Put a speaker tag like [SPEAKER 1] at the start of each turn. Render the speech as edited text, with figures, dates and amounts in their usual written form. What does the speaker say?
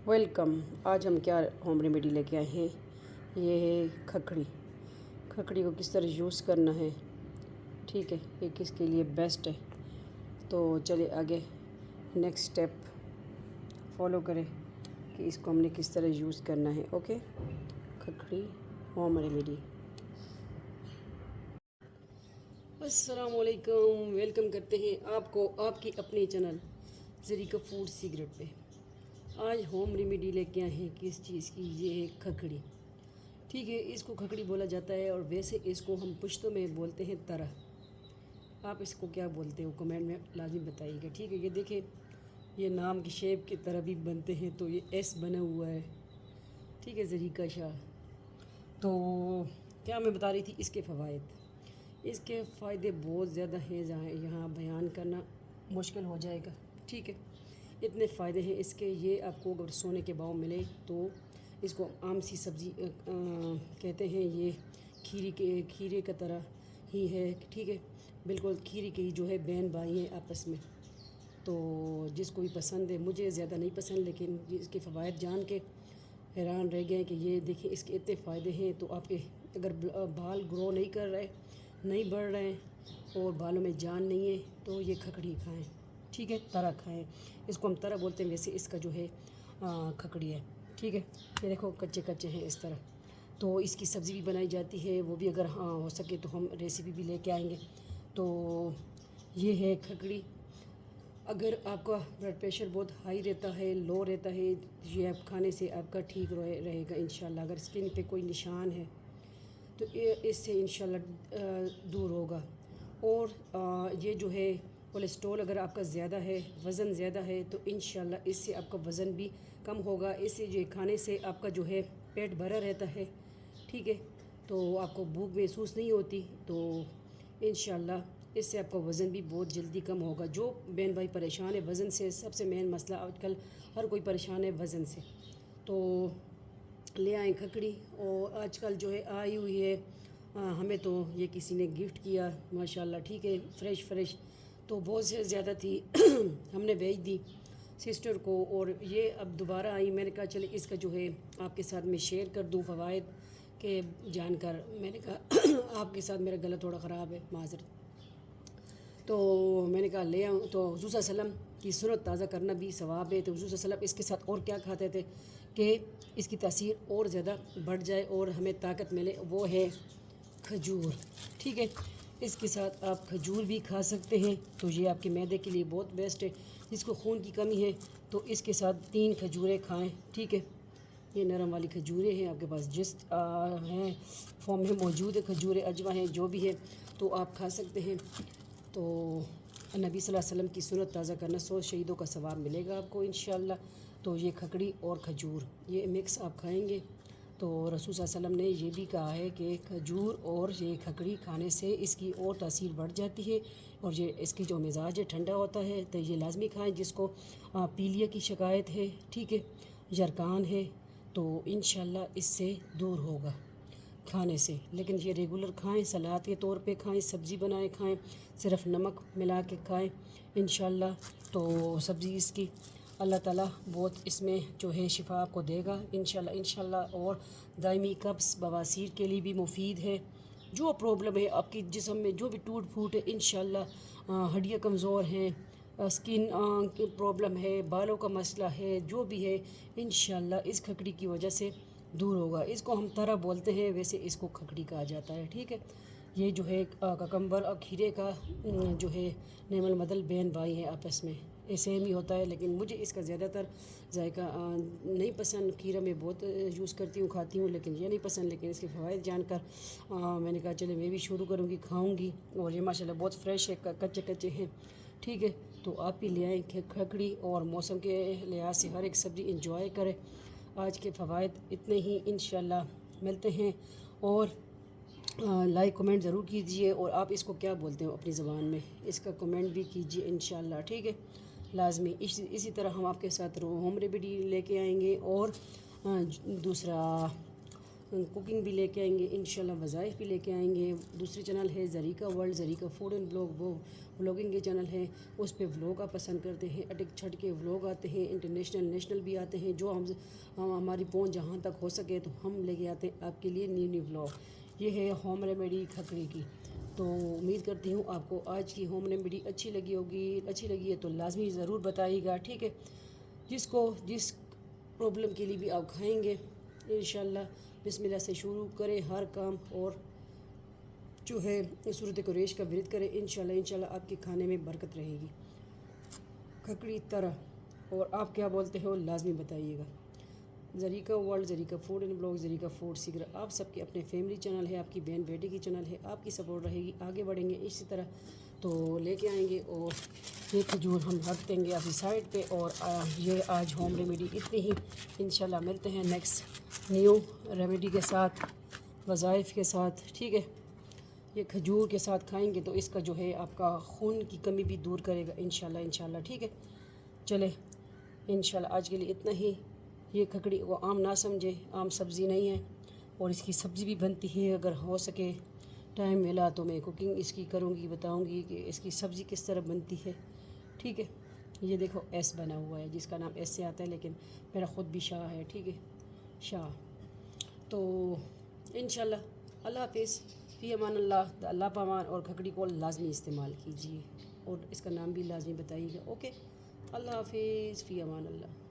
[SPEAKER 1] Welcome. آج ہم کیا ہوم ریمیڈی لے کے آئے ہیں؟ یہ ہے کھکڑی کو کس طرح یوز کرنا ہے، ٹھیک ہے، یہ کس کے لیے بیسٹ ہے۔ تو چلے آگے نیکسٹ سٹیپ فالو کریں کہ اس کو ہم نے کس طرح یوز کرنا ہے۔ اوکے، کھکڑی ہوم ریمیڈی۔ السلام علیکم، ویلکم کرتے ہیں آپ کو آپ کی اپنے چینل ذریعہ فوڈ سیکرٹ پہ۔ آج ہوم ریمیڈی لے کے آئے ہیں کس چیز کی؟ یہ ہے کھکڑی، ٹھیک ہے۔ اس کو کھکڑی بولا جاتا ہے، اور ویسے اس کو ہم پشتو میں بولتے ہیں طرح۔ آپ اس کو کیا بولتے ہو کمنٹ میں لازمی بتائیے گا، ٹھیک ہے۔ یہ دیکھیں، یہ نام کی شیپ کی طرح بھی بنتے ہیں، تو یہ ایس بنا ہوا ہے، ٹھیک ہے، ذریعہ شاہ۔ تو کیا میں بتا رہی تھی؟ اس کے فوائد، اس کے فائدے بہت زیادہ ہیں، یہاں بیان کرنا مشکل ہو جائے گا، ٹھیک ہے۔ اتنے فائدے ہیں اس کے، یہ آپ کو اگر سونے کے بھاؤ ملے تو اس کو عام سی سبزی کہتے ہیں۔ یہ کھیرے کا طرح ہی ہے، ٹھیک ہے، بالکل کھیرے کے ہی جو ہے بہن بھائی ہیں آپس میں۔ تو جس کو بھی پسند ہے، مجھے زیادہ نہیں پسند، لیکن اس کے فوائد جان کے حیران رہ گئے کہ یہ دیکھیں اس کے اتنے فائدے ہیں۔ تو آپ کے اگر بال گرو نہیں کر رہے، نہیں بڑھ رہے ہیں، اور بالوں میں جان نہیں ہے، تو یہ کھکڑی کھائیں، ٹھیک ہے، طرح کھائیں۔ اس کو ہم طرح بولتے ہیں، ویسے اس کا جو ہے کھکڑی ہے، ٹھیک ہے۔ یہ دیکھو کچے ہیں اس طرح، تو اس کی سبزی بھی بنائی جاتی ہے، وہ بھی اگر ہو سکے تو ہم ریسیپی بھی لے کے آئیں گے۔ تو یہ ہے کھکڑی۔ اگر آپ کا بلڈ پریشر بہت ہائی رہتا ہے، لو رہتا ہے، یہ آپ کھانے سے آپ کا ٹھیک رہے گا انشاءاللہ۔ اگر اسکن پہ کوئی نشان ہے تو اس سے انشاءاللہ دور ہوگا۔ اور یہ جو ہے کولیسٹرول اگر آپ کا زیادہ ہے، وزن زیادہ ہے، تو انشاءاللہ اس سے آپ کا وزن بھی کم ہوگا۔ اس سے یہ کھانے سے آپ کا جو ہے پیٹ بھرا رہتا ہے، ٹھیک ہے، تو آپ کو بھوک محسوس نہیں ہوتی۔ تو انشاءاللہ اس سے آپ کا وزن بھی بہت جلدی کم ہوگا۔ جو بہن بھائی پریشان ہے وزن سے، سب سے مین مسئلہ آج کل ہر کوئی پریشان ہے وزن سے، تو لے آئیں کھکڑی۔ اور آج کل جو ہے آئی ہوئی ہے، ہمیں تو یہ کسی نے گفٹ کیا ماشاءاللہ، ٹھیک ہے، فریش، تو بہت سے زیادہ تھی ہم نے بھیج دی سسٹر کو، اور یہ اب دوبارہ آئی۔ میں نے کہا چلے اس کا جو ہے آپ کے ساتھ میں شیئر کر دوں فوائد کے جان کر۔ میں نے کہا آپ کے ساتھ میرا گلا تھوڑا خراب ہے، معذرت، تو میں نے کہا لے آؤں۔ تو حضور صلی اللہ علیہ وسلم کی سنت تازہ کرنا بھی ثواب ہے۔ تو حضور صلی اللہ علیہ وسلم اس کے ساتھ اور کیا کھاتے تھے کہ اس کی تاثیر اور زیادہ بڑھ جائے اور ہمیں طاقت ملے؟ وہ ہے کھجور، ٹھیک ہے۔ اس کے ساتھ آپ کھجور بھی کھا سکتے ہیں، تو یہ آپ کے معدے کے لیے بہت بیسٹ ہے۔ جس کو خون کی کمی ہے تو اس کے ساتھ 3 کھجوریں کھائیں، ٹھیک ہے۔ یہ نرم والی کھجوریں ہیں، آپ کے پاس جس ہیں فارم میں موجود ہے کھجوریں، اجوا ہیں، جو بھی ہے، تو آپ کھا سکتے ہیں۔ تو نبی صلی اللہ علیہ وسلم کی سنت تازہ کرنا، 100 شہیدوں کا ثواب ملے گا آپ کو انشاءاللہ۔ تو یہ کھکڑی اور کھجور، یہ مکس آپ کھائیں گے تو رسول صلی اللہ علیہ وسلم نے یہ بھی کہا ہے کہ کھجور اور یہ کھکڑی کھانے سے اس کی اور تاثیر بڑھ جاتی ہے، اور یہ اس کی جو مزاج ہے ٹھنڈا ہوتا ہے۔ تو یہ لازمی کھائیں۔ جس کو پیلیا کی شکایت ہے، ٹھیک ہے، یرکان ہے، تو انشاءاللہ اس سے دور ہوگا کھانے سے۔ لیکن یہ ریگولر کھائیں، سلاد کے طور پہ کھائیں، سبزی بنائے کھائیں، صرف نمک ملا کے کھائیں انشاءاللہ۔ تو سبزی اس کی اللہ تعالیٰ بہت اس میں جو ہے شفا آپ کو دے گا انشاءاللہ۔ اور دائمی قبض، بواسیر کے لیے بھی مفید ہے۔ جو پرابلم ہے آپ کی جسم میں، جو بھی ٹوٹ پھوٹ ہے، انشاءاللہ ہڈیاں کمزور ہیں، اسکن کی پرابلم ہے، بالوں کا مسئلہ ہے، جو بھی ہے، انشاءاللہ اس کھکڑی کی وجہ سے دور ہوگا۔ اس کو ہم طرح بولتے ہیں، ویسے اس کو کھکڑی کہا جاتا ہے، ٹھیک ہے۔ یہ جو ہے ککمبر اور کھیرے کا جو ہے نعم المدل بہن بھائی ہیں آپس میں، یہ سیم ہی ہوتا ہے، لیکن مجھے اس کا زیادہ تر ذائقہ نہیں پسند۔ کھیرا میں بہت یوز کرتی ہوں، کھاتی ہوں، لیکن یہ نہیں پسند۔ لیکن اس کے فوائد جان کر میں نے کہا چلے میں بھی شروع کروں گی، کھاؤں گی۔ اور یہ ماشاءاللہ بہت فریش ہے، کچے ہیں، ٹھیک ہے۔ تو آپ بھی لے آئیں کھکڑی، اور موسم کے لحاظ سے ہر ایک سبزی انجوائے کریں۔ آج کے فوائد اتنے ہی انشاءاللہ ملتے ہیں، اور لائک کمنٹ ضرور کیجئے، اور آپ اس کو کیا بولتے ہو اپنی زبان میں، اس کا کمنٹ بھی کیجئے انشاءاللہ، ٹھیک ہے، لازمی۔ اسی طرح ہم آپ کے ساتھ ہوم ریمیڈی لے کے آئیں گے، اور دوسرا کوکنگ بھی لے کے آئیں گے انشاءاللہ، وظائف بھی لے کے آئیں گے۔ دوسری چینل ہے ظریکہ world, Zarika food and blog, وہ بلاگنگ کے چینل ہے، اس پہ ولاگ آپ پسند کرتے ہیں، اٹک چھٹ کے ولاگ آتے ہیں، انٹرنیشنل نیشنل بھی آتے ہیں، جو ہماری پہنچ جہاں تک ہو سکے تو ہم لے کے آتے ہیں آپ کے لیے نیو ولاگ۔ یہ ہے ہوم ریمیڈی کھکڑی کی، تو امید کرتی ہوں آپ کو آج کی ہوم ریمیڈی اچھی لگی ہے تو لازمی ضرور بتائیے گا، ٹھیک ہے؟ جس پرابلم کے لیے بھی آپ کھائیں گے انشاءاللہ بسم اللہ سے شروع کریں ہر کام، اور جو ہے صورت قریش کا ورد کریں، انشاءاللہ آپ کے کھانے میں برکت رہے گی۔ کھکڑی طرح اور آپ کیا بولتے ہو لازمی بتائیے گا۔ Zarika world, Zarika food and blog, Zarika food secret, آپ سب کے اپنے فیملی چینل ہے، آپ کی بہن بیٹی کی چینل ہے، آپ کی سپورٹ رہے گی، آگے بڑھیں گے اسی طرح تو لے کے آئیں گے، اور یہ کھجور ہم رکھ دیں گے اپنی سائڈ پہ، اور یہ آج ہوم ریمیڈی اتنی ہی، انشاءاللہ ملتے ہیں نیکسٹ نیو ریمیڈی کے ساتھ، وظائف کے ساتھ، ٹھیک ہے؟ یہ کھجور کے ساتھ کھائیں گے تو اس کا جو ہے آپ کا خون کی کمی بھی دور کرے گا انشاءاللہ، ٹھیک ہے؟ چلے انشاءاللہ آج کے لیے اتنا ہی۔ یہ کھکڑی وہ عام نہ سمجھے، عام سبزی نہیں ہے، اور اس کی سبزی بھی بنتی ہے، اگر ہو سکے ٹائم ملا تو میں کوکنگ اس کی کروں گی، بتاؤں گی کہ اس کی سبزی کس طرح بنتی ہے، ٹھیک ہے؟ یہ دیکھو ایس بنا ہوا ہے، جس کا نام ایس سے آتا ہے، لیکن میرا خود بھی شاہ ہے، ٹھیک ہے؟ شاہ۔ تو انشاءاللہ اللہ حافظ، فی امان اللہ، اللہ پامان، اور کھکڑی کو لازمی استعمال کیجیے، اور اس کا نام بھی لازمی بتائیے گا، اوکے؟ اللہ حافظ، فی امان اللہ۔